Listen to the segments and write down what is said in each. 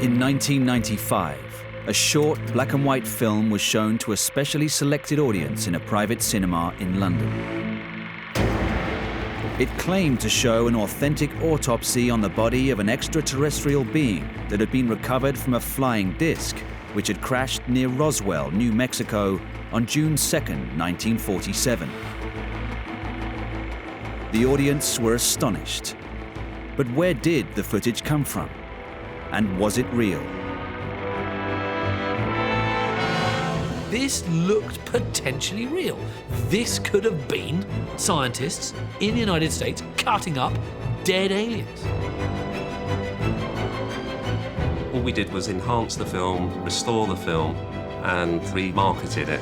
In 1995, a short black and white film was shown to a specially selected audience in a private cinema in London. It claimed to show an authentic autopsy on the body of an extraterrestrial being that had been recovered from a flying disc, which had crashed near Roswell, New Mexico, on June 2nd, 1947. The audience were astonished. But where did the footage come from? And was it real? This looked potentially real. This could have been scientists in the United States cutting up dead aliens. All we did was enhance the film, restore the film, and remarketed it.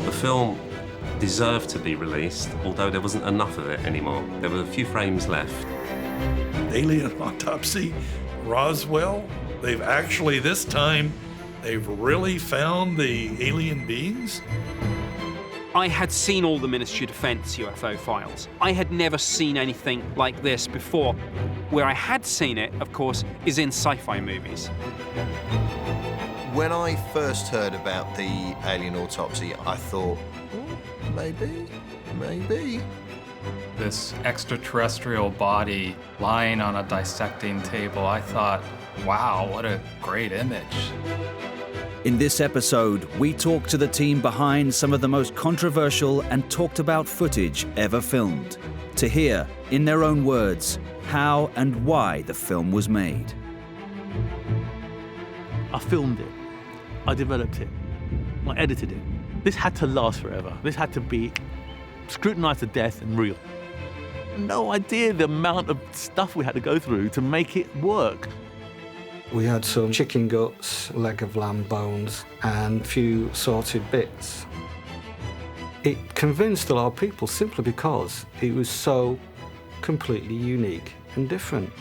The film deserved to be released, although there wasn't enough of it anymore. There were a few frames left. Alien Autopsy, Roswell, they've actually, this time, they've really found the alien beings? I had seen all the Ministry of Defense UFO files. I had never seen anything like this before. Where I had seen it, of course, is in sci-fi movies. When I first heard about the alien autopsy, I thought, maybe. This extraterrestrial body lying on a dissecting table, I thought, wow, what a great image. In this episode, we talk to the team behind some of the most controversial and talked about footage ever filmed, to hear, in their own words, how and why the film was made. I filmed it. I developed it. I edited it. This had to last forever. This had to be scrutinized to death and real. No idea the amount of stuff we had to go through to make it work. We had some chicken guts, leg of lamb bones, and a few sorted bits. It convinced a lot of people simply because it was so completely unique and different.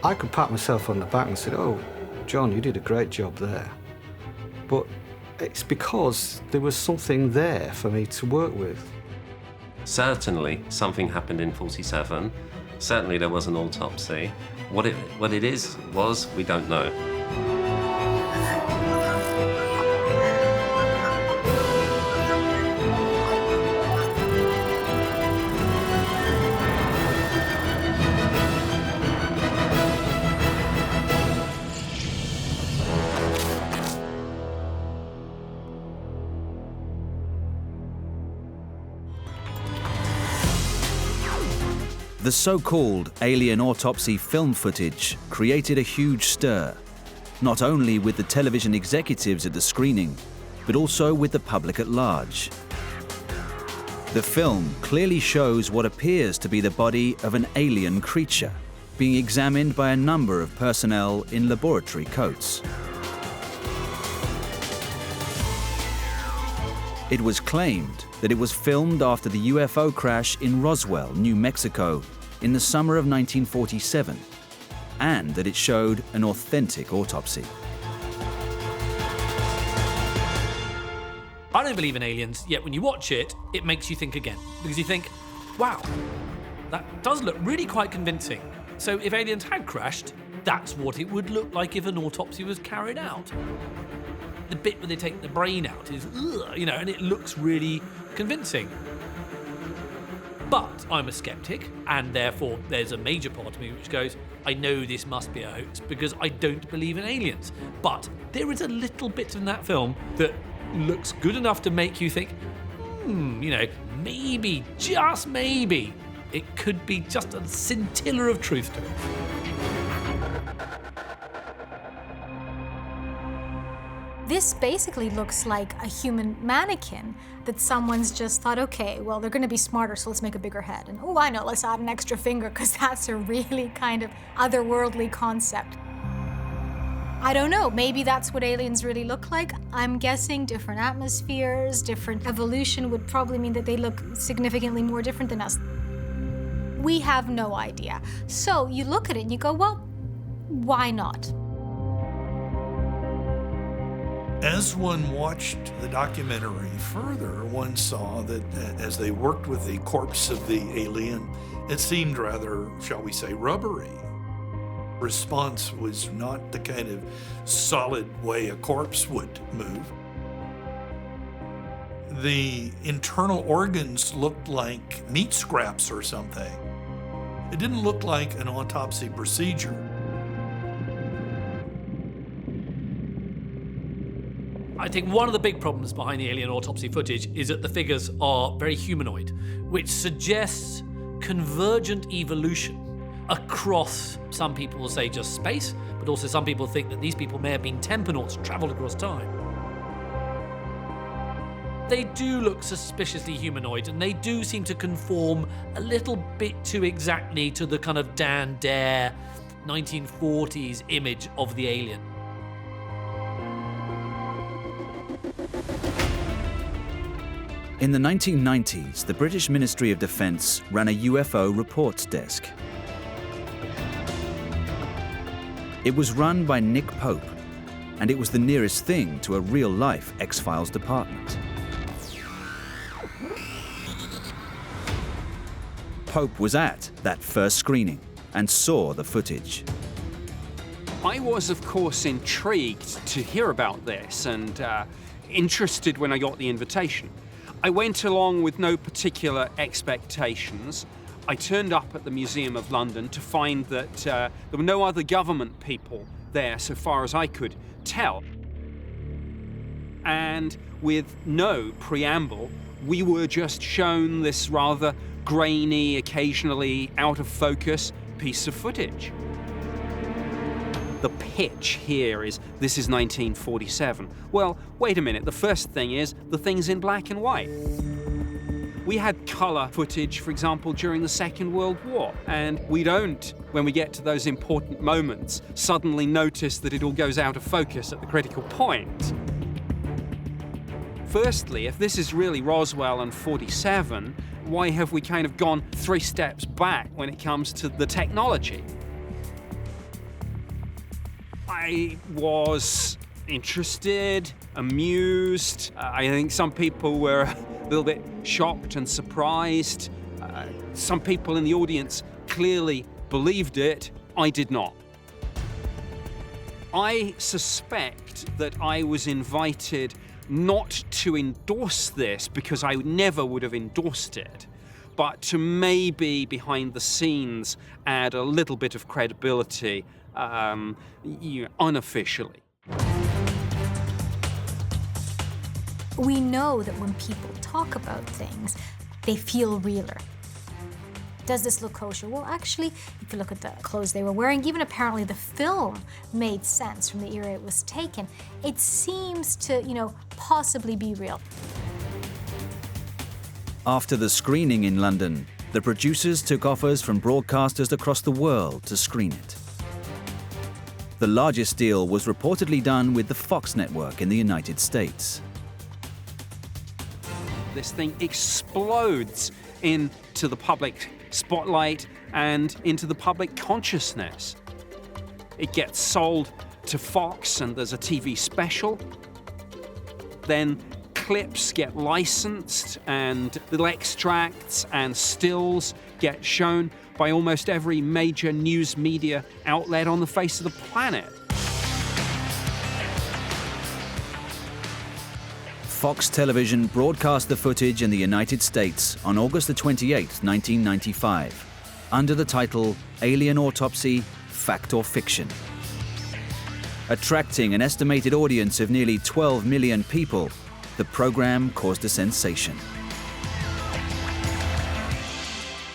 I could pat myself on the back and say, oh, John, you did a great job there. But it's because there was something there for me to work with. Certainly, something happened in 47. Certainly, there was an autopsy. What it was, we don't know. The so-called alien autopsy film footage created a huge stir, not only with the television executives at the screening, but also with the public at large. The film clearly shows what appears to be the body of an alien creature, being examined by a number of personnel in laboratory coats. It was claimed that it was filmed after the UFO crash in Roswell, New Mexico, in the summer of 1947, and that it showed an authentic autopsy. I don't believe in aliens, yet when you watch it, it makes you think again. Because you think, wow, that does look really quite convincing. So if aliens had crashed, that's what it would look like if an autopsy was carried out. The bit where they take the brain out is, and it looks really convincing. But I'm a skeptic, and therefore there's a major part of me which goes, I know this must be a hoax because I don't believe in aliens. But there is a little bit in that film that looks good enough to make you think, maybe, just maybe, it could be just a scintilla of truth to it. This basically looks like a human mannequin that someone's just thought, okay, well, they're gonna be smarter, so let's make a bigger head. And oh, I know, let's add an extra finger, because that's a really kind of otherworldly concept. I don't know, maybe that's what aliens really look like. I'm guessing different atmospheres, different evolution would probably mean that they look significantly more different than us. We have no idea. So you look at it and you go, well, why not? As one watched the documentary further, one saw that as they worked with the corpse of the alien, it seemed rather, shall we say, rubbery. Response was not the kind of solid way a corpse would move. The internal organs looked like meat scraps or something. It didn't look like an autopsy procedure. I think one of the big problems behind the alien autopsy footage is that the figures are very humanoid, which suggests convergent evolution across, some people will say just space, but also some people think that these people may have been temponauts, traveled across time. They do look suspiciously humanoid, and they do seem to conform a little bit too exactly to the kind of Dan Dare 1940s image of the alien. In the 1990s, the British Ministry of Defence ran a UFO reports desk. It was run by Nick Pope, and it was the nearest thing to a real-life X-Files department. Pope was at that first screening and saw the footage. I was, of course, intrigued to hear about this and interested when I got the invitation. I went along with no particular expectations. I turned up at the Museum of London to find that there were no other government people there, so far as I could tell. And with no preamble, we were just shown this rather grainy, occasionally out of focus piece of footage. The pitch here is, this is 1947. Well, wait a minute, the first thing is, the thing's in black and white. We had colour footage, for example, during the Second World War, and we don't, when we get to those important moments, suddenly notice that it all goes out of focus at the critical point. Firstly, if this is really Roswell and 47, why have we kind of gone 3 steps back when it comes to the technology? I was interested, amused. I think some people were a little bit shocked and surprised. Some people in the audience clearly believed it. I did not. I suspect that I was invited not to endorse this, because I never would have endorsed it, but to maybe behind the scenes add a little bit of credibility, unofficially. We know that when people talk about things, they feel realer. Does this look kosher? Well, actually, if you look at the clothes they were wearing, even apparently the film made sense from the era it was taken. It seems to, possibly be real. After the screening in London, the producers took offers from broadcasters across the world to screen it. The largest deal was reportedly done with the Fox network in the United States. This thing explodes into the public spotlight and into the public consciousness. It gets sold to Fox, and there's a TV special. Then clips get licensed, and little extracts and stills get shown by almost every major news media outlet on the face of the planet. Fox Television broadcast the footage in the United States on August 28, 1995, under the title Alien Autopsy, Fact or Fiction. Attracting an estimated audience of nearly 12 million people, the program caused a sensation.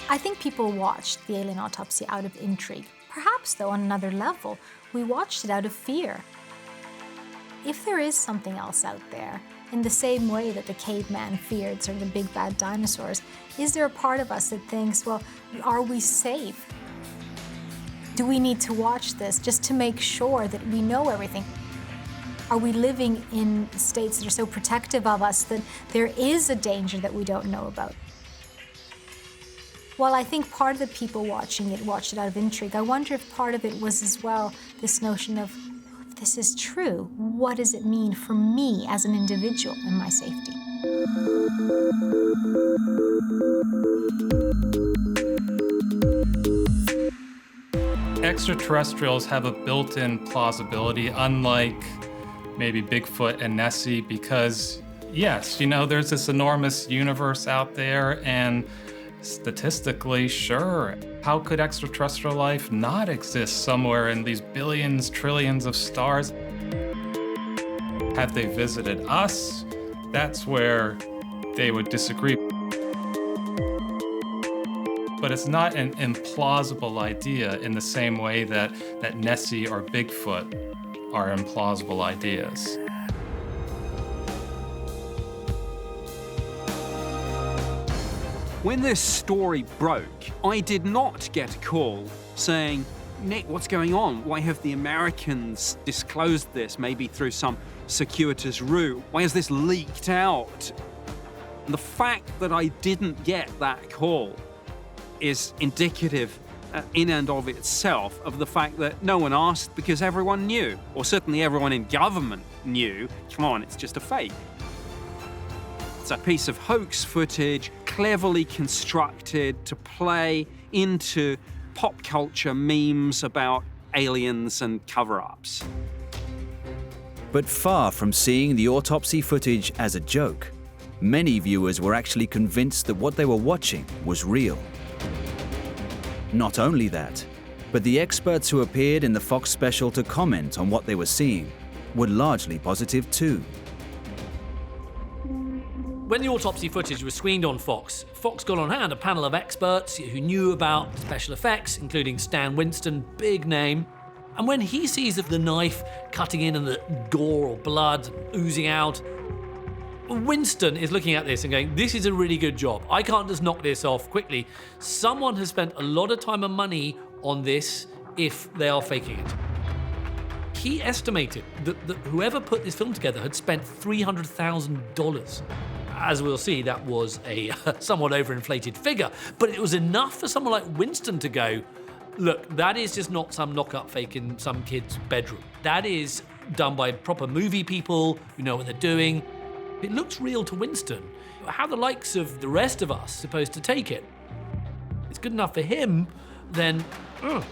I think people watched the alien autopsy out of intrigue. Perhaps, though, on another level, we watched it out of fear. If there is something else out there, in the same way that the caveman feared sort of the big bad dinosaurs, is there a part of us that thinks, well, are we safe? Do we need to watch this just to make sure that we know everything? Are we living in states that are so protective of us that there is a danger that we don't know about? While I think part of the people watching it watched it out of intrigue, I wonder if part of it was as well this notion of, if this is true, what does it mean for me as an individual and my safety? extraterrestrials have a built-in plausibility, unlike maybe Bigfoot and Nessie, because yes, you know, there's this enormous universe out there, and statistically, sure, how could extraterrestrial life not exist somewhere in these billions, trillions of stars? Have they visited us? That's where they would disagree. But it's not an implausible idea in the same way that Nessie or Bigfoot are implausible ideas. When this story broke, I did not get a call saying, Nick, what's going on? Why have the Americans disclosed this, maybe through some circuitous route? Why has this leaked out? And the fact that I didn't get that call is indicative in and of itself of the fact that no one asked because everyone knew, or certainly everyone in government knew, come on, it's just a fake. It's a piece of hoax footage, cleverly constructed to play into pop culture memes about aliens and cover-ups. But far from seeing the autopsy footage as a joke, many viewers were actually convinced that what they were watching was real. Not only that, but the experts who appeared in the Fox special to comment on what they were seeing were largely positive too. When the autopsy footage was screened on Fox, Fox got on hand a panel of experts who knew about special effects, including Stan Winston, big name. And when he sees the knife cutting in and the gore or blood oozing out, Winston is looking at this and going, this is a really good job. I can't just knock this off quickly. Someone has spent a lot of time and money on this if they are faking it. He estimated that whoever put this film together had spent $300,000. As we'll see, that was a somewhat overinflated figure, but it was enough for someone like Winston to go, look, that is just not some knock-up fake in some kid's bedroom. That is done by proper movie people who know what they're doing. It looks real to Winston. How the likes of the rest of us supposed to take it? It's good enough for him, then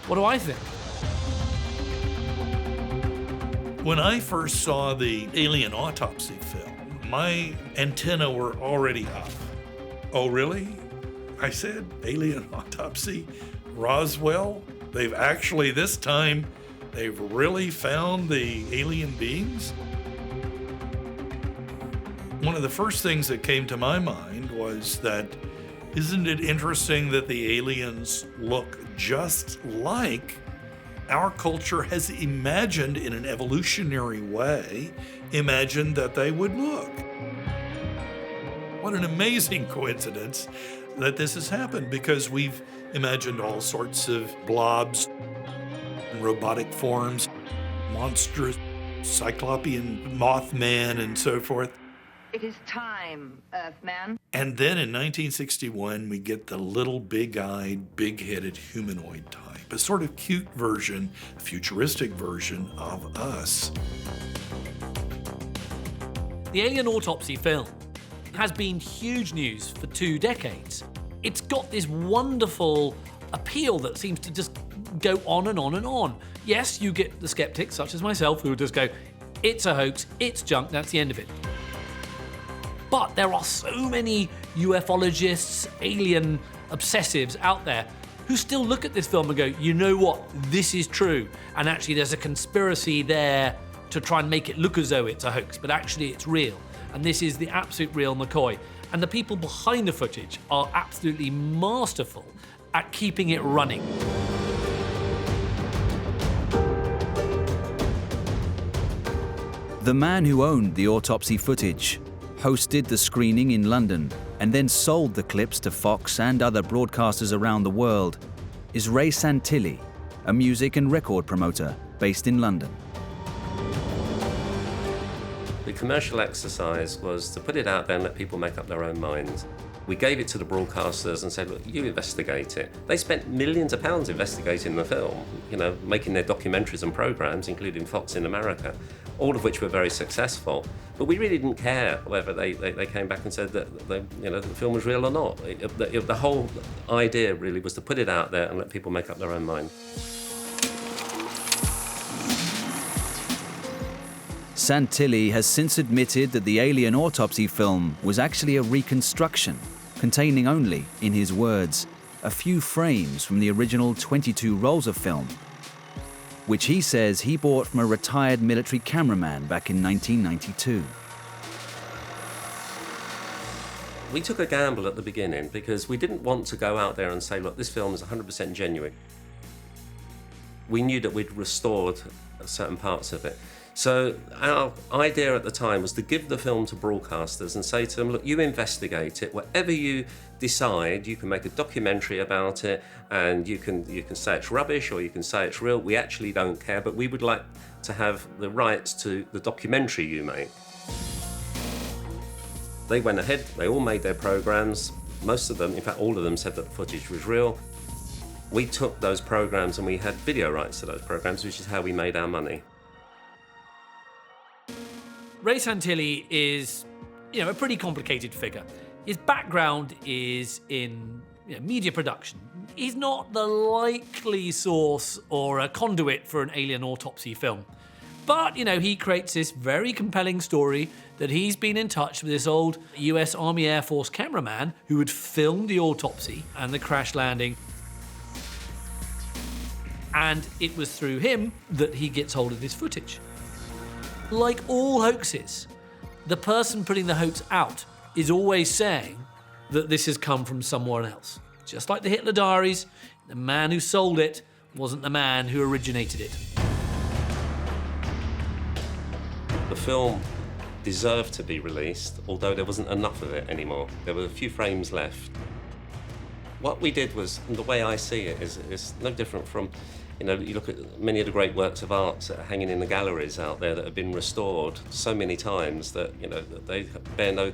what do I think? When I first saw the Alien Autopsy film, my antenna were already up. Oh, really? I said, Alien Autopsy? Roswell? They've actually, this time, they've really found the alien beings? One of the first things that came to my mind was that, isn't it interesting that the aliens look just like our culture has imagined in an evolutionary way, imagined that they would look. What an amazing coincidence that this has happened, because we've imagined all sorts of blobs and robotic forms, monstrous cyclopean Mothman and so forth. It is time, Earthman. And then in 1961, we get the little big-eyed, big-headed humanoid type, a sort of cute version, futuristic version of us. The Alien Autopsy film has been huge news for 2 decades. It's got this wonderful appeal that seems to just go on and on and on. Yes, you get the skeptics, such as myself, who will just go, it's a hoax, it's junk, that's the end of it. But there are so many ufologists, alien obsessives out there who still look at this film and go, you know what, this is true. And actually there's a conspiracy there to try and make it look as though it's a hoax, but actually it's real. And this is the absolute real McCoy. And the people behind the footage are absolutely masterful at keeping it running. The man who owned the autopsy footage hosted the screening in London and then sold the clips to Fox and other broadcasters around the world is Ray Santilli, a music and record promoter based in London. The commercial exercise was to put it out there and let people make up their own minds. We gave it to the broadcasters and said, look, you investigate it. They spent millions of pounds investigating the film, you know, making their documentaries and programs, including Fox in America, all of which were very successful. But we really didn't care whether they came back and said that the film was real or not. The whole idea really was to put it out there and let people make up their own mind. Santilli has since admitted that the Alien Autopsy film was actually a reconstruction, containing only, in his words, a few frames from the original 22 rolls of film, which he says he bought from a retired military cameraman back in 1992. We took a gamble at the beginning because we didn't want to go out there and say, look, this film is 100% genuine. We knew that we'd restored certain parts of it. So our idea at the time was to give the film to broadcasters and say to them, look, you investigate it. Whatever you decide, you can make a documentary about it, and you can say it's rubbish or you can say it's real. We actually don't care, but we would like to have the rights to the documentary you make. They went ahead, they all made their programs. Most of them, in fact all of them, said that the footage was real. We took those programs and we had video rights to those programs, which is how we made our money. Ray Santilli is, a pretty complicated figure. His background is in media production. He's not the likely source or a conduit for an Alien Autopsy film. But, he creates this very compelling story that he's been in touch with this old US Army Air Force cameraman who had filmed the autopsy and the crash landing. And it was through him that he gets hold of this footage. Like all hoaxes, the person putting the hoax out is always saying that this has come from someone else. Just like the Hitler Diaries, the man who sold it wasn't the man who originated it. The film deserved to be released, although there wasn't enough of it anymore. There were a few frames left. What we did was, and the way I see it, is no different from, you look at many of the great works of art that are hanging in the galleries out there that have been restored so many times that, they bear no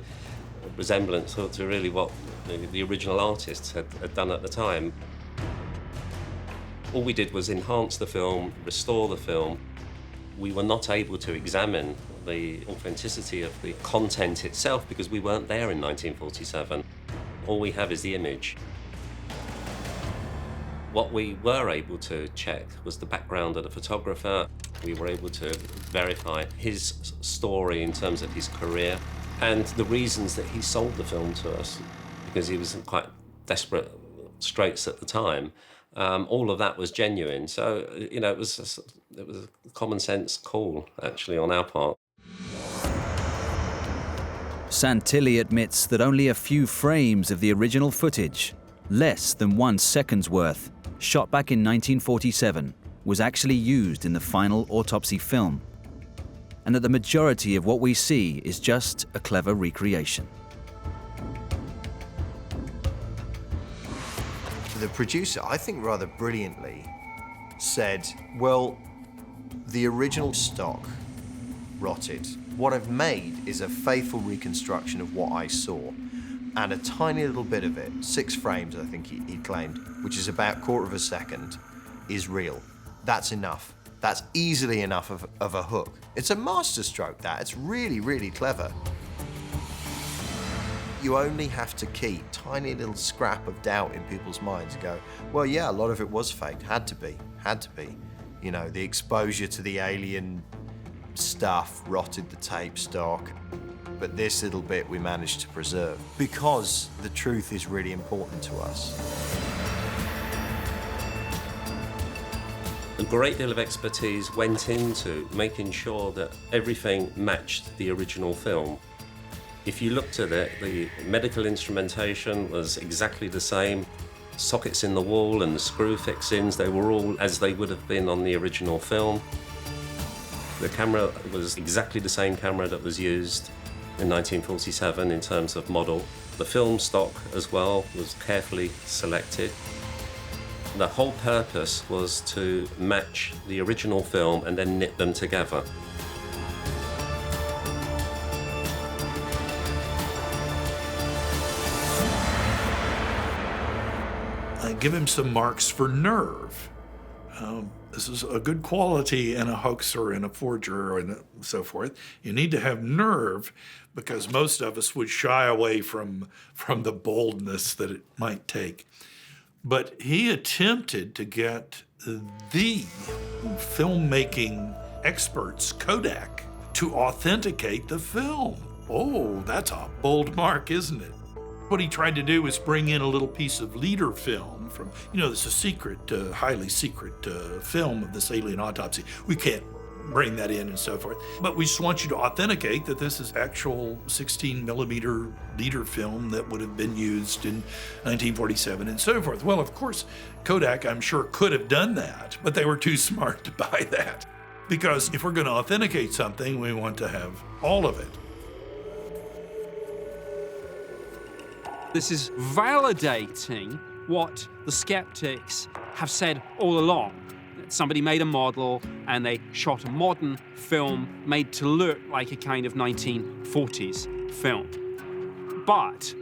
resemblance to really what the original artists had done at the time. All we did was enhance the film, restore the film. We were not able to examine the authenticity of the content itself because we weren't there in 1947. All we have is the image. What we were able to check was the background of the photographer. We were able to verify his story in terms of his career and the reasons that he sold the film to us, because he was in quite desperate straits at the time. All of that was genuine. So, it was a common sense call, actually, on our part. Santilli admits that only a few frames of the original footage, less than 1 second's worth, shot back in 1947, was actually used in the final autopsy film, and that the majority of what we see is just a clever recreation. The producer, I think rather brilliantly, said, well, the original stock rotted. What I've made is a faithful reconstruction of what I saw. And a tiny little bit of it, 6 frames I think he claimed, which is about a quarter of a second, is real. That's enough. That's easily enough of a hook. It's a masterstroke, that. It's really, really clever. You only have to keep a tiny little scrap of doubt in people's minds and go, well, yeah, a lot of it was fake. Had to be. The exposure to the alien stuff rotted the tape stock. But this little bit we managed to preserve because the truth is really important to us. A great deal of expertise went into making sure that everything matched the original film. If you looked at it, the medical instrumentation was exactly the same. Sockets in the wall and the screw fixings, they were all as they would have been on the original film. The camera was exactly the same camera that was used in 1947 in terms of model. The film stock as well was carefully selected. The whole purpose was to match the original film and then knit them together. I give him some marks for nerve. This is a good quality in a hoaxer, in a forger, and so forth. You need to have nerve because most of us would shy away from the boldness that it might take. But he attempted to get the filmmaking experts, Kodak, to authenticate the film. Oh, that's a bold mark, isn't it? What he tried to do was bring in a little piece of leader film from, this is a secret, highly secret film of this alien autopsy. We can't bring that in and so forth. But we just want you to authenticate that this is actual 16 millimeter leader film that would have been used in 1947 and so forth. Well, of course, Kodak, I'm sure, could have done that, but they were too smart to buy that. Because if we're going to authenticate something, we want to have all of it. This is validating what the skeptics have said all along. Somebody made a model and they shot a modern film made to look like a kind of 1940s film. But,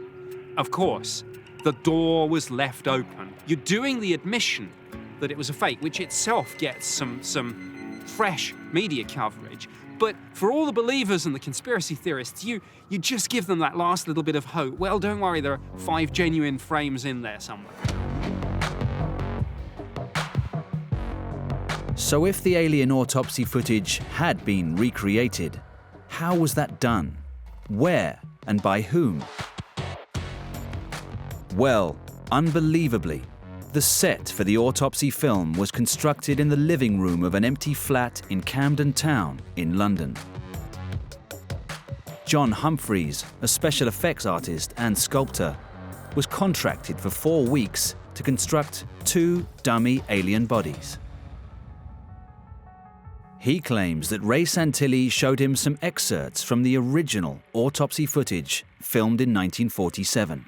of course, the door was left open. You're doing the admission that it was a fake, which itself gets some fresh media coverage. But for all the believers and the conspiracy theorists, you just give them that last little bit of hope. Well, don't worry, there are 5 genuine frames in there somewhere. So if the alien autopsy footage had been recreated, how was that done? Where and by whom? Well, unbelievably, the set for the autopsy film was constructed in the living room of an empty flat in Camden Town in London. John Humphreys, a special effects artist and sculptor, was contracted for 4 weeks to construct 2 dummy alien bodies. He claims that Ray Santilli showed him some excerpts from the original autopsy footage filmed in 1947.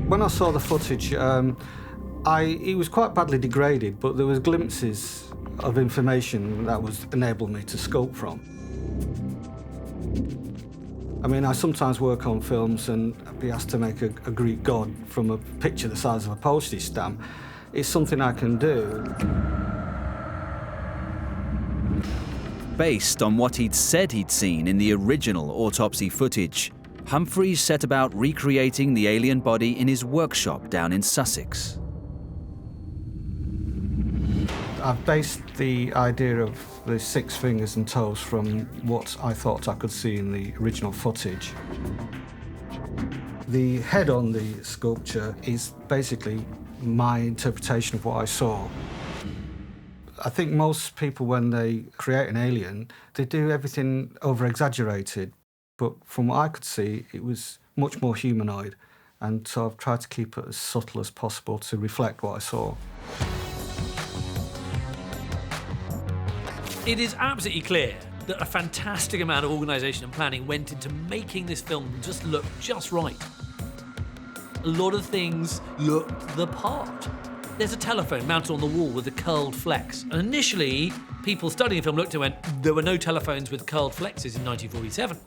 When I saw the footage, it was quite badly degraded, but there was glimpses of information that was enabled me to sculpt from. I mean, I sometimes work on films and be asked to make a Greek god from a picture the size of a postage stamp. It's something I can do. Based on what he'd said he'd seen in the original autopsy footage, Humphreys set about recreating the alien body in his workshop down in Sussex. I've based the idea of the 6 fingers and toes from what I thought I could see in the original footage. The head on the sculpture is basically my interpretation of what I saw. I think most people, when they create an alien, they do everything over-exaggerated. But from what I could see, it was much more humanoid. And so I've tried to keep it as subtle as possible to reflect what I saw. It is absolutely clear that a fantastic amount of organisation and planning went into making this film just look just right. A lot of things looked the part. There's a telephone mounted on the wall with a curled flex. And initially, people studying the film looked and went, there were no telephones with curled flexes in 1947.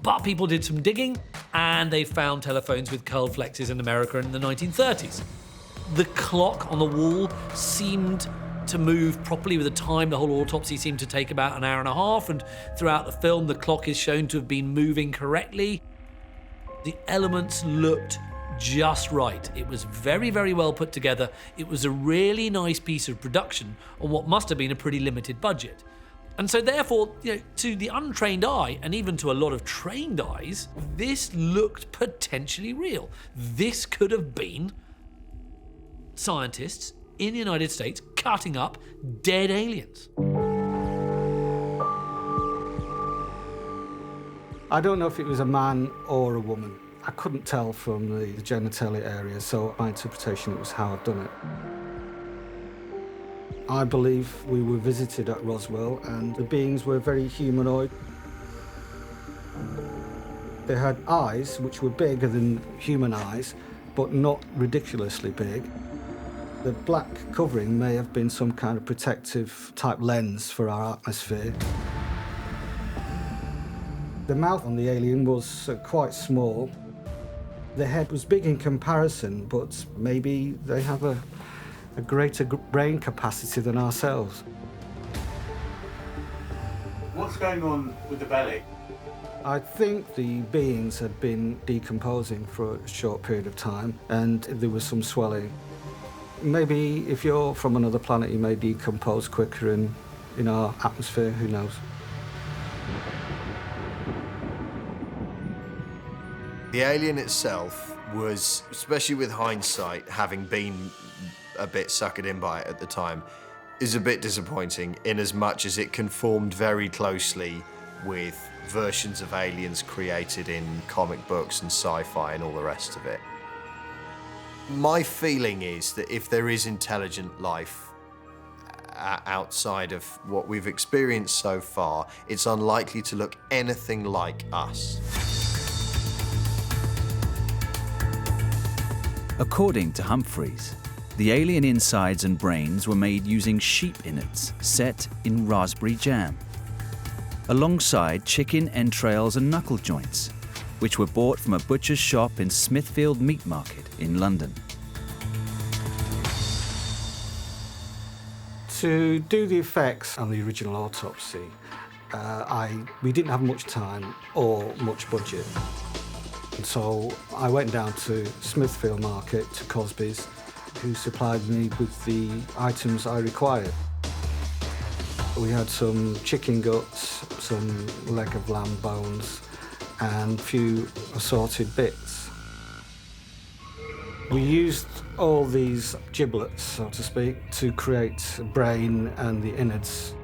But people did some digging, and they found telephones with curled flexes in America in the 1930s. The clock on the wall seemed to move properly with the time. The whole autopsy seemed to take about an hour and a half, and throughout the film, the clock is shown to have been moving correctly. The elements looked just right. It was very, very well put together. It was a really nice piece of production on what must have been a pretty limited budget. And so therefore, to the untrained eye, and even to a lot of trained eyes, this looked potentially real. This could have been scientists in the United States cutting up dead aliens. I don't know if it was a man or a woman. I couldn't tell from the genitalia area, so my interpretation was how I've done it. I believe we were visited at Roswell, and the beings were very humanoid. They had eyes which were bigger than human eyes, but not ridiculously big. The black covering may have been some kind of protective type lens for our atmosphere. The mouth on the alien was quite small. The head was big in comparison, but maybe they have a greater brain capacity than ourselves. What's going on with the belly? I think the beings had been decomposing for a short period of time, and there was some swelling. Maybe if you're from another planet, you may decompose quicker in our atmosphere, who knows? The alien itself was, especially with hindsight, having been a bit suckered in by it at the time, is a bit disappointing in as much as it conformed very closely with versions of aliens created in comic books and sci-fi and all the rest of it. My feeling is that if there is intelligent life outside of what we've experienced so far, it's unlikely to look anything like us. According to Humphreys, the alien insides and brains were made using sheep innards set in raspberry jam, alongside chicken entrails and knuckle joints, which were bought from a butcher's shop in Smithfield Meat Market in London. To do the effects on the original Autopsy, we didn't have much time or much budget. And so I went down to Smithfield Market, to Cosby's, who supplied me with the items I required. We had some chicken guts, some leg of lamb bones, and a few assorted bits. We used all these giblets, so to speak, to create a brain and the innards.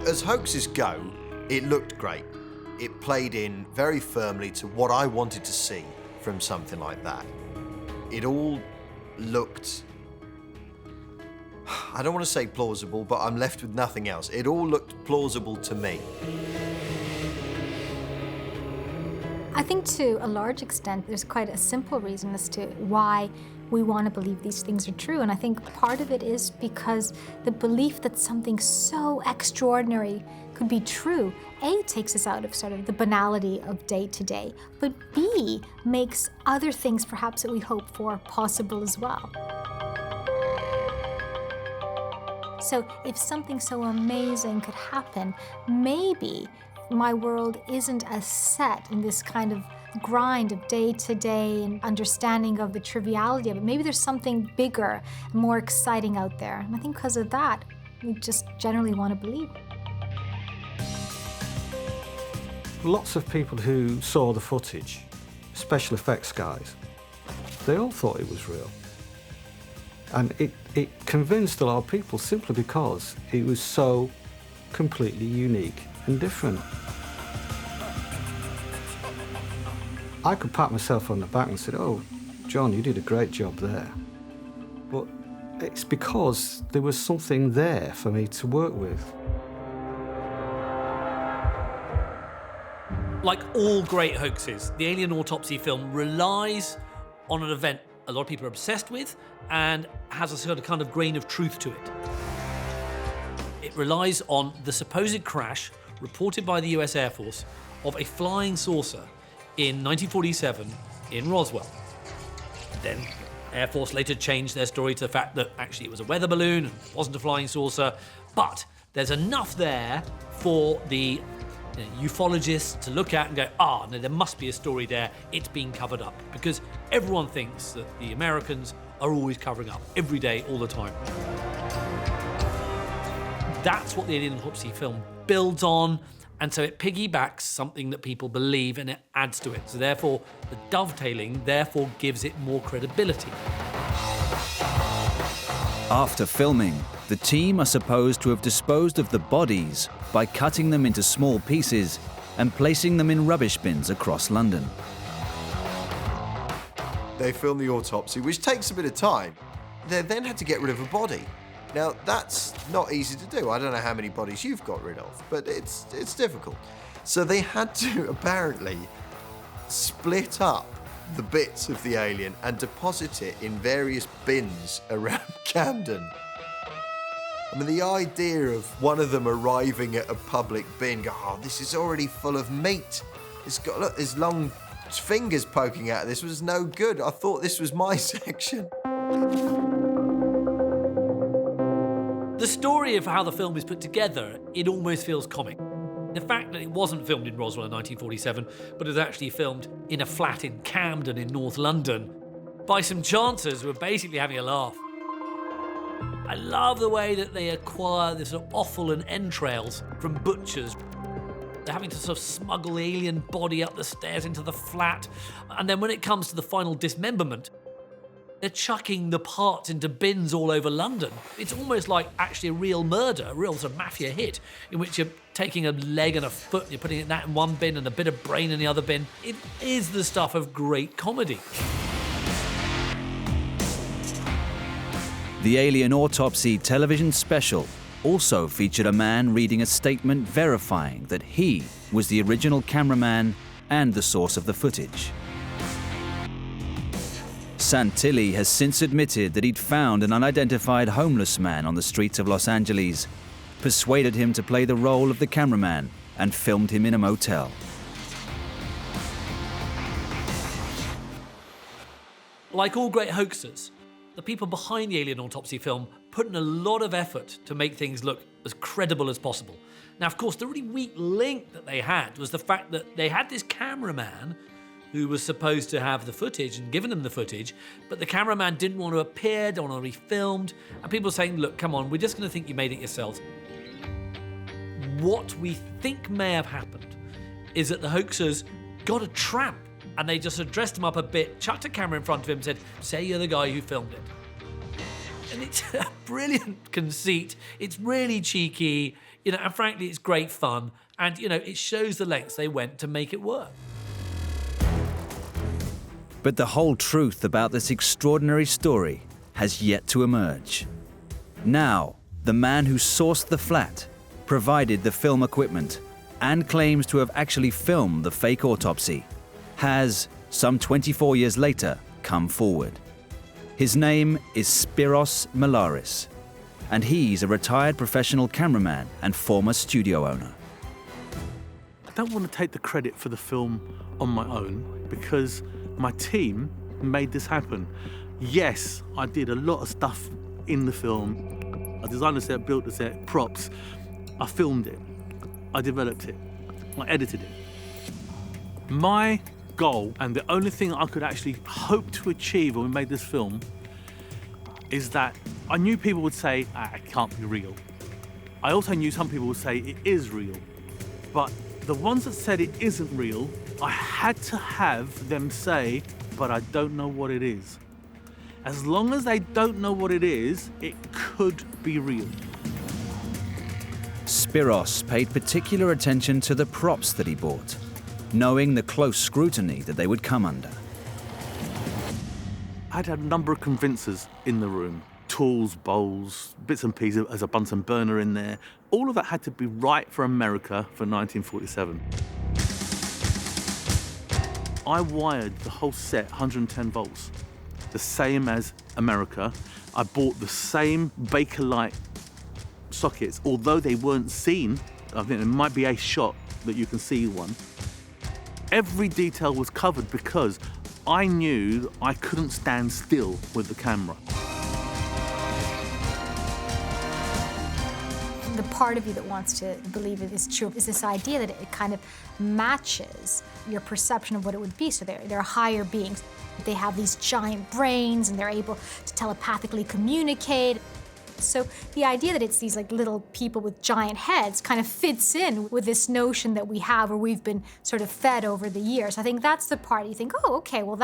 As hoaxes go, it looked great. It played in very firmly to what I wanted to see from something like that. It all looked, I don't want to say plausible, but I'm left with nothing else. It all looked plausible to me. I think to a large extent, there's quite a simple reason as to why we want to believe these things are true. And I think part of it is because the belief that something so extraordinary could be true, A, takes us out of sort of the banality of day to day, but B, makes other things perhaps that we hope for possible as well. So if something so amazing could happen, maybe my world isn't as set in this kind of grind of day to day and understanding of the triviality of it. Maybe there's something bigger, more exciting out there. And I think because of that, we just generally want to believe. Lots of people who saw the footage, special effects guys, they all thought it was real. And it convinced a lot of people simply because it was so completely unique and different. I could pat myself on the back and say, "Oh, John, you did a great job there." But it's because there was something there for me to work with. Like all great hoaxes, the Alien Autopsy film relies on an event a lot of people are obsessed with and has a sort of kind of grain of truth to it. It relies on the supposed crash reported by the US Air Force of a flying saucer in 1947 in Roswell. Then Air Force later changed their story to the fact that actually it was a weather balloon and it wasn't a flying saucer, but there's enough there for the ufologists to look at and go, no, there must be a story there, it's being covered up. Because everyone thinks that the Americans are always covering up, every day, all the time. That's what the Alien Autopsy film builds on, and so it piggybacks something that people believe and it adds to it. So therefore, the dovetailing therefore gives it more credibility. After filming, the team are supposed to have disposed of the bodies by cutting them into small pieces and placing them in rubbish bins across London. They filmed the autopsy, which takes a bit of time. They then had to get rid of a body. Now, that's not easy to do. I don't know how many bodies you've got rid of, but it's difficult. So they had to apparently split up the bits of the alien and deposit it in various bins around Camden. I mean, the idea of one of them arriving at a public bin, go, this is already full of meat. It's got, look, there's long fingers poking out of this, was no good. I thought this was my section. The story of how the film is put together, it almost feels comic. The fact that it wasn't filmed in Roswell in 1947, but is actually filmed in a flat in Camden in North London by some chancers who are basically having a laugh. I love the way that they acquire this sort of offal and entrails from butchers. They're having to sort of smuggle the alien body up the stairs into the flat. And then when it comes to the final dismemberment, they're chucking the parts into bins all over London. It's almost like actually a real murder, a real sort of mafia hit, in which you're taking a leg and a foot, and you're putting that in one bin and a bit of brain in the other bin. It is the stuff of great comedy. The Alien Autopsy television special also featured a man reading a statement verifying that he was the original cameraman and the source of the footage. Santilli has since admitted that he'd found an unidentified homeless man on the streets of Los Angeles, persuaded him to play the role of the cameraman, and filmed him in a motel. Like all great hoaxers, the people behind the Alien Autopsy film put in a lot of effort to make things look as credible as possible. Now, of course, the really weak link that they had was the fact that they had this cameraman who was supposed to have the footage and given them the footage, but the cameraman didn't want to appear, didn't want to be filmed, and people were saying, look, come on, we're just going to think you made it yourselves. What we think may have happened is that the hoaxers got a tramp, and they just dressed him up a bit, chucked a camera in front of him and said, say you're the guy who filmed it. And it's a brilliant conceit, it's really cheeky, and frankly, it's great fun, and, it shows the lengths they went to make it work. But the whole truth about this extraordinary story has yet to emerge. Now, the man who sourced the flat, provided the film equipment, and claims to have actually filmed the fake autopsy, has, some 24 years later, come forward. His name is Spiros Malaris, and he's a retired professional cameraman and former studio owner. I don't want to take the credit for the film on my own because my team made this happen. Yes, I did a lot of stuff in the film. I designed the set, built the set, props. I filmed it. I developed it. I edited it. My goal, and the only thing I could actually hope to achieve when we made this film, is that I knew people would say, it can't be real. I also knew some people would say it is real. But the ones that said it isn't real, I had to have them say, but I don't know what it is. As long as they don't know what it is, it could be real. Spiros paid particular attention to the props that he bought, knowing the close scrutiny that they would come under. I'd had a number of convincers in the room. Tools, bowls, bits and pieces, as a Bunsen burner in there. All of that had to be right for America for 1947. I wired the whole set 110 volts, the same as America. I bought the same Bakelite sockets, although they weren't seen. I think there might be a shot that you can see one. Every detail was covered because I knew I couldn't stand still with the camera. The part of you that wants to believe it is true is this idea that it kind of matches your perception of what it would be. So they're higher beings. They have these giant brains and they're able to telepathically communicate. So the idea that it's these little people with giant heads kind of fits in with this notion that we have or we've been sort of fed over the years. I think that's the part you think, oh, okay, well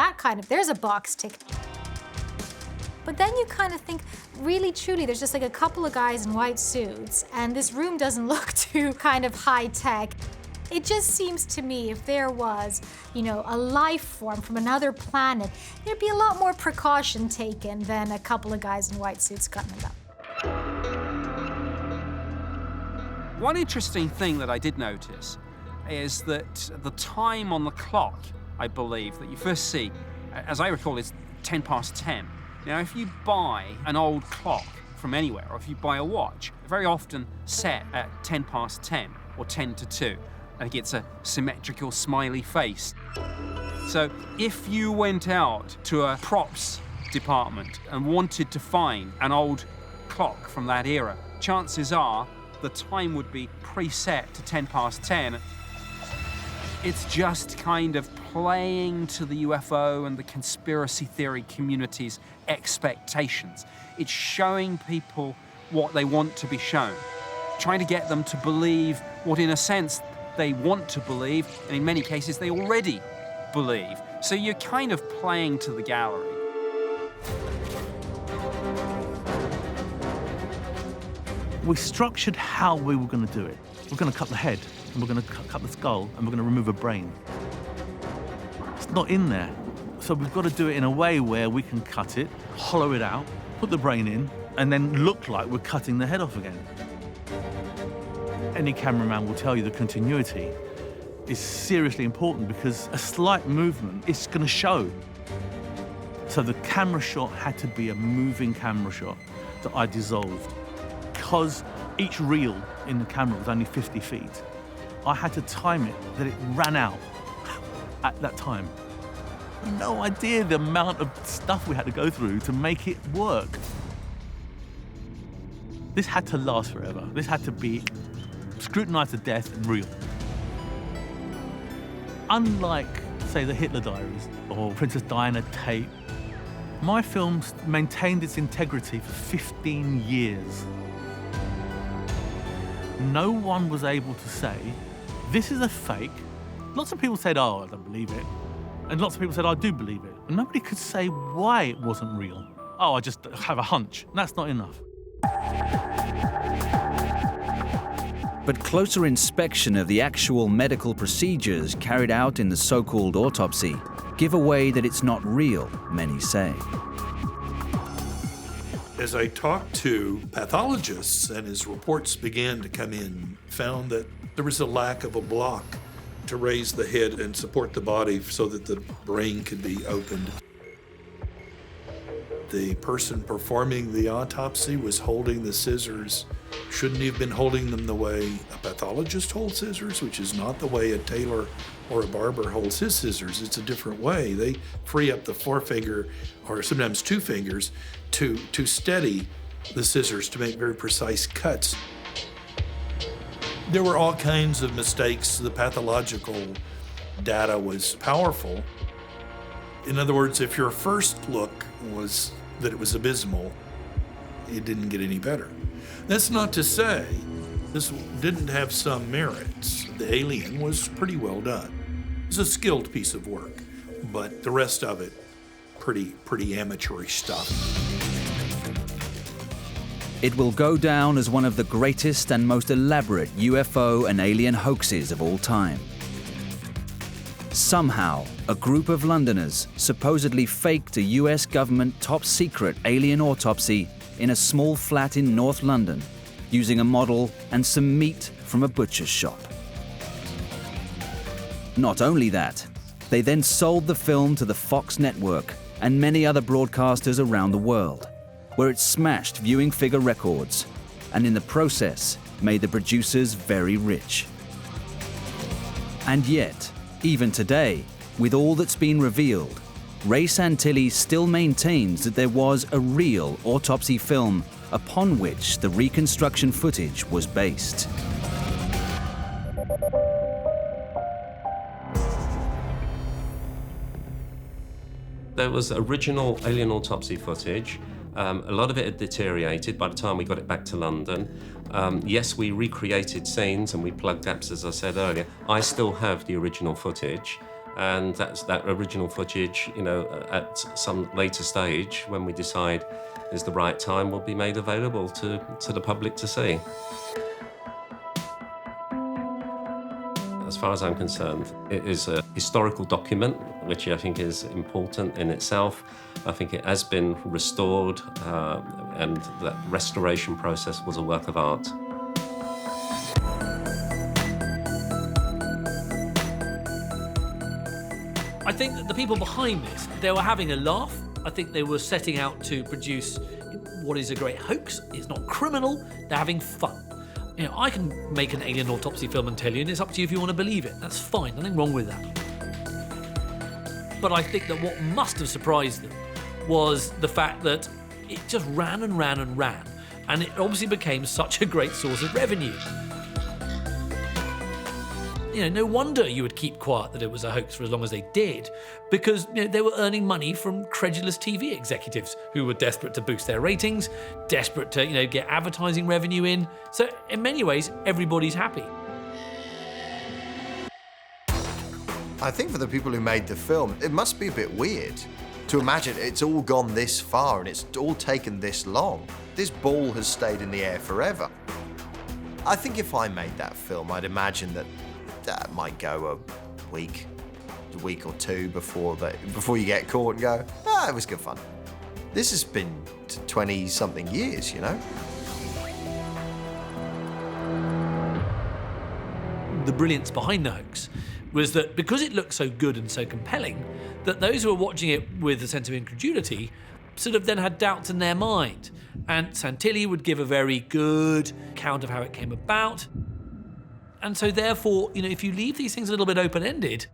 there's a box tick. But then you kind of think, really, truly, there's just a couple of guys in white suits, and this room doesn't look too kind of high-tech. It just seems to me if there was, a life form from another planet, there'd be a lot more precaution taken than a couple of guys in white suits cutting it up. One interesting thing that I did notice is that the time on the clock, I believe, that you first see, as I recall, is 10 past 10. Now, if you buy an old clock from anywhere, or if you buy a watch, very often set at 10 past 10 or 10 to 2, I think it's a symmetrical smiley face. So if you went out to a props department and wanted to find an old clock from that era, chances are the time would be preset to 10 past 10. It's just kind of playing to the UFO and the conspiracy theory community's expectations. It's showing people what they want to be shown, trying to get them to believe what, in a sense, they want to believe, and in many cases they already believe. So you're kind of playing to the gallery. We structured how we were going to do it. We're going to cut the head, and we're going to cut the skull, and we're going to remove a brain. It's not in there. So we've got to do it in a way where we can cut it, hollow it out, put the brain in, and then look like we're cutting the head off again. Any cameraman will tell you the continuity is seriously important because a slight movement is going to show. So the camera shot had to be a moving camera shot that I dissolved. Because each reel in the camera was only 50 feet, I had to time it that it ran out at that time. No idea the amount of stuff we had to go through to make it work. This had to last forever. This had to be scrutinized to death and real. Unlike, say, the Hitler Diaries or Princess Diana tape, my film maintained its integrity for 15 years. No one was able to say, this is a fake. Lots of people said, oh, I don't believe it. And lots of people said, I do believe it. And nobody could say why it wasn't real. Oh, I just have a hunch. That's not enough. But closer inspection of the actual medical procedures carried out in the so-called autopsy give away that it's not real, many say. As I talked to pathologists and as reports began to come in, found that there was a lack of a block to raise the head and support the body so that the brain could be opened. The person performing the autopsy was holding the scissors, shouldn't he have been holding them the way a pathologist holds scissors, which is not the way a tailor or a barber holds his scissors. It's a different way. They free up the forefinger, or sometimes two fingers, to steady the scissors to make very precise cuts. There were all kinds of mistakes. The pathological data was powerful. In other words, if your first look was that it was abysmal, it didn't get any better. That's not to say this didn't have some merits. The alien was pretty well done. It was a skilled piece of work, but the rest of it, pretty amateurish stuff. It will go down as one of the greatest and most elaborate UFO and alien hoaxes of all time. Somehow, a group of Londoners supposedly faked a US government top-secret alien autopsy in a small flat in North London, using a model and some meat from a butcher's shop. Not only that, they then sold the film to the Fox network and many other broadcasters around the world, where it smashed viewing figure records, and in the process made the producers very rich. And yet, even today, with all that's been revealed, Ray Santilli still maintains that there was a real autopsy film upon which the reconstruction footage was based. There was original alien autopsy footage. A lot of it had deteriorated by the time we got it back to London. Yes, we recreated scenes and we plugged gaps, as I said earlier. I still have the original footage, and that original footage, at some later stage, when we decide is the right time, will be made available to the public to see. As far as I'm concerned, it is a historical document, which I think is important in itself. I think it has been restored, and that restoration process was a work of art. I think that the people behind this, they were having a laugh. I think they were setting out to produce what is a great hoax. It's not criminal, they're having fun. I can make an alien autopsy film and tell you, and it's up to you if you want to believe it. That's fine, nothing wrong with that. But I think that what must have surprised them was the fact that it just ran and ran and ran, and it obviously became such a great source of revenue. No wonder you would keep quiet that it was a hoax for as long as they did, because they were earning money from credulous TV executives who were desperate to boost their ratings, desperate to get advertising revenue in. So in many ways, everybody's happy. I think for the people who made the film, it must be a bit weird to imagine it's all gone this far and it's all taken this long. This ball has stayed in the air forever. I think if I made that film, I'd imagine that that might go a week or two before you get caught and go, it was good fun. This has been 20-something years, you know? The brilliance behind the hoax was that because it looked so good and so compelling, that those who were watching it with a sense of incredulity sort of then had doubts in their mind. And Santilli would give a very good account of how it came about. And so therefore, if you leave these things a little bit open-ended,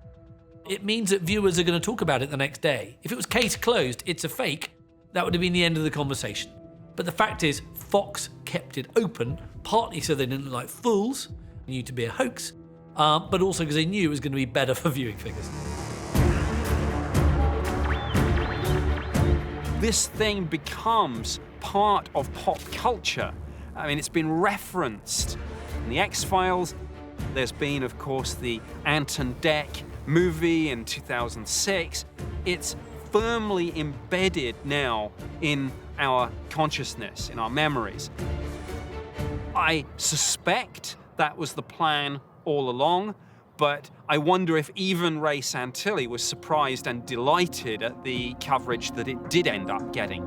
it means that viewers are going to talk about it the next day. If it was case closed, it's a fake, that would have been the end of the conversation. But the fact is, Fox kept it open, partly so they didn't look like fools, knew to be a hoax, but also because they knew it was going to be better for viewing figures. This thing becomes part of pop culture. I mean, it's been referenced in the X-Files. There's been, of course, the Anton Deck movie in 2006. It's firmly embedded now in our consciousness, in our memories. I suspect that was the plan all along, but I wonder if even Ray Santilli was surprised and delighted at the coverage that it did end up getting.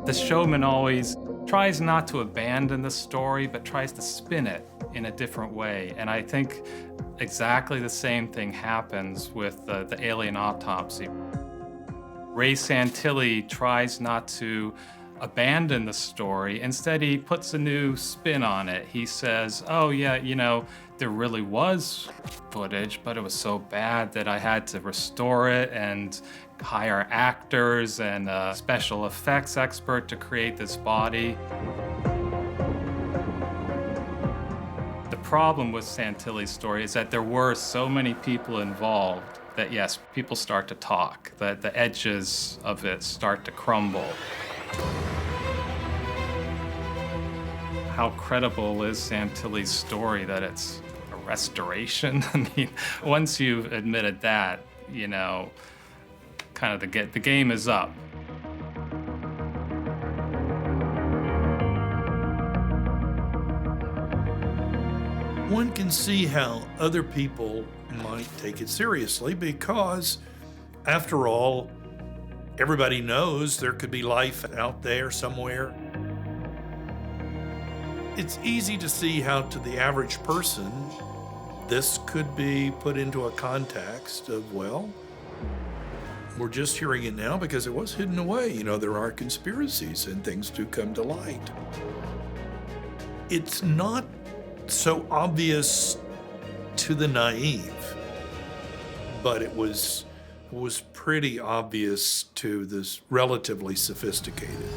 The showman always tries not to abandon the story, but tries to spin it in a different way. And I think exactly the same thing happens with the alien autopsy. Ray Santilli tries not to abandon the story. Instead, he puts a new spin on it. He says, oh yeah, there really was footage, but it was so bad that I had to restore it and hire actors and a special effects expert to create this body. The problem with Santilli's story is that there were so many people involved that yes, people start to talk, that the edges of it start to crumble. How credible is Santilli's story that it's a restoration? I mean, once you've admitted that, kind of the game is up. One can see how other people might take it seriously because, after all, everybody knows there could be life out there somewhere. It's easy to see how, to the average person, this could be put into a context of, well, we're just hearing it now because it was hidden away. There are conspiracies and things do come to light. It's not so obvious to the naive, but it was pretty obvious to this relatively sophisticated.